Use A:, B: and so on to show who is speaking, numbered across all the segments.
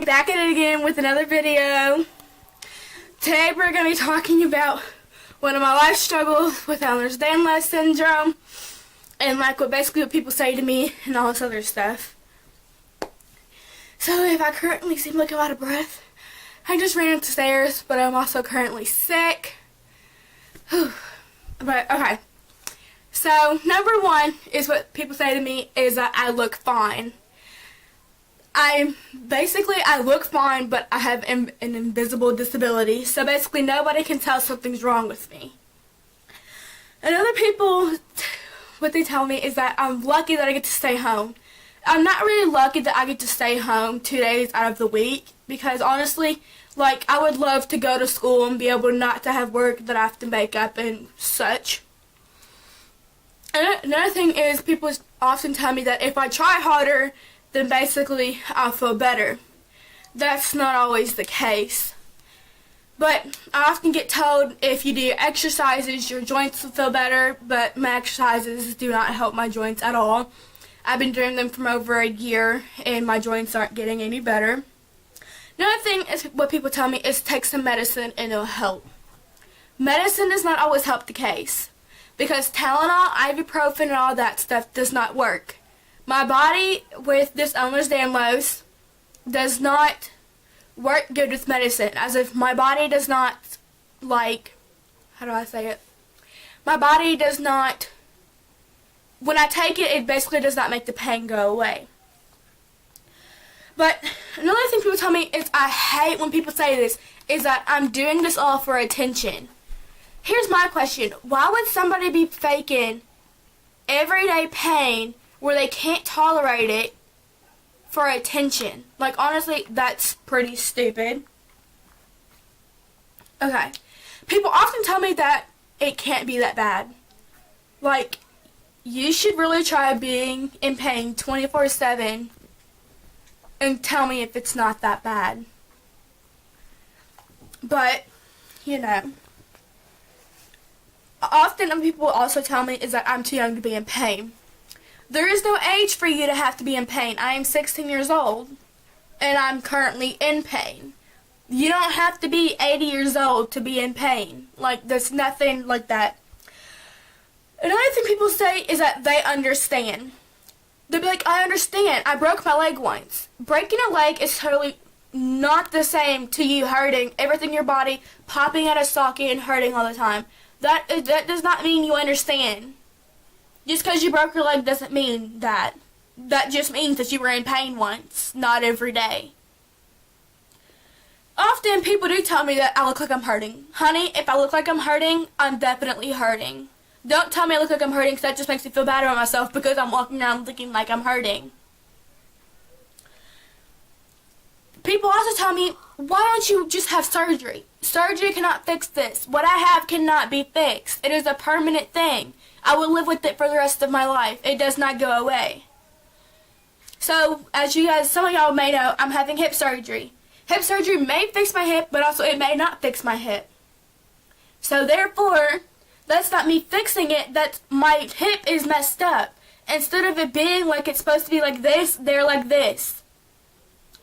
A: Back at it again with another video. Today we're going to be talking about one of my life struggles with Morrison-Bland syndrome and basically what people say to me and all this other stuff. So if I currently seem like I'm out of breath, I just ran upstairs, but I'm also currently sick. But okay. So number one is what people say to me is that I look fine. I look fine, but I have an invisible disability. So basically nobody can tell something's wrong with me. And other people, what they tell me is that I'm lucky that I get to stay home. I'm not really lucky that I get to stay home 2 days out of the week, because honestly, I would love to go to school and be able not to have work that I have to make up and such. And another thing is, people often tell me that if I try harder, then basically I'll feel better. That's not always the case. But I often get told if you do your exercises, your joints will feel better, but my exercises do not help my joints at all. I've been doing them for over a year, and my joints aren't getting any better. Another thing is what people tell me is take some medicine and it'll help. Medicine does not always help the case, because Tylenol, ibuprofen, and all that stuff does not work. My body, with this Morrison-Bland, does not work good with medicine, as if my body does not, how do I say it? My body does not, when I take it, it basically does not make the pain go away. But another thing people tell me is, I hate when people say this, is that I'm doing this all for attention. Here's my question. Why would somebody be faking everyday pain where they can't tolerate it for attention? Honestly, that's pretty stupid. Okay. People often tell me that it can't be that bad. You should really try being in pain 24/7 and tell me if it's not that bad. But, often people also tell me is that I'm too young to be in pain. There is no age for you to have to be in pain. I am 16 years old, and I'm currently in pain. You don't have to be 80 years old to be in pain. There's nothing like that. Another thing people say is that they understand. They'll be like, I understand. I broke my leg once. Breaking a leg is totally not the same to you hurting everything in your body, popping out of socket and hurting all the time. That does not mean you understand. Just because you broke your leg doesn't mean that. That just means that you were in pain once, not every day. Often people do tell me that I look like I'm hurting. Honey, if I look like I'm hurting, I'm definitely hurting. Don't tell me I look like I'm hurting, because that just makes me feel bad about myself because I'm walking around looking like I'm hurting. People also tell me, why don't you just have surgery? Surgery cannot fix this. What I have cannot be fixed. It is a permanent thing. I will live with it for the rest of my life. It does not go away. So, as some of y'all may know, I'm having hip surgery. Hip surgery may fix my hip, but also it may not fix my hip. So therefore, that's not me fixing it, that's my hip is messed up. Instead of it being like it's supposed to be like this, they're like this.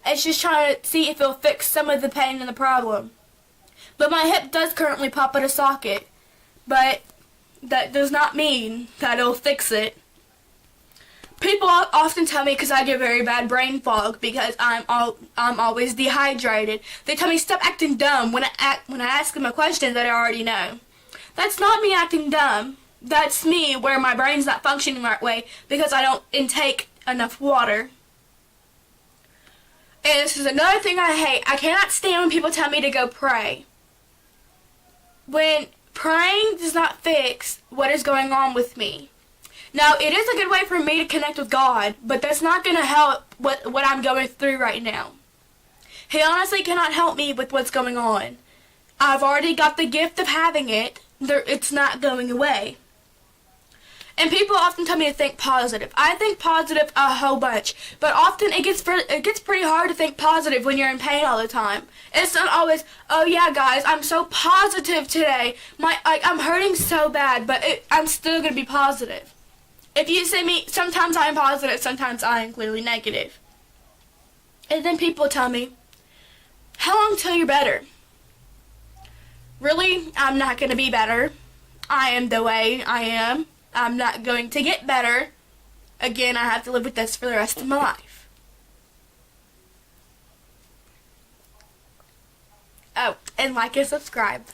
A: It's just trying to see if it'll fix some of the pain and the problem. But my hip does currently pop out of socket. But that does not mean that it'll fix it. People often tell me, because I get very bad brain fog because I'm always dehydrated. They tell me stop acting dumb when I ask them a question that I already know. That's not me acting dumb. That's me where my brain's not functioning the right way because I don't intake enough water. And this is another thing I hate. I cannot stand when people tell me to go pray. When praying does not fix what is going on with me. Now, it is a good way for me to connect with God, but that's not going to help what I'm going through right now. He honestly cannot help me with what's going on. I've already got the gift of having it. It's not going away. And people often tell me to think positive. I think positive a whole bunch, but often it gets pretty hard to think positive when you're in pain all the time. It's not always, oh yeah guys, I'm so positive today. I'm hurting so bad, but I'm still gonna be positive. If you see me, sometimes I'm positive, sometimes I am clearly negative. And then people tell me, How long till you're better? Really, I'm not going to be better. I am the way I am. I'm not going to get better. Again, I have to live with this for the rest of my life. Oh, and like and subscribe.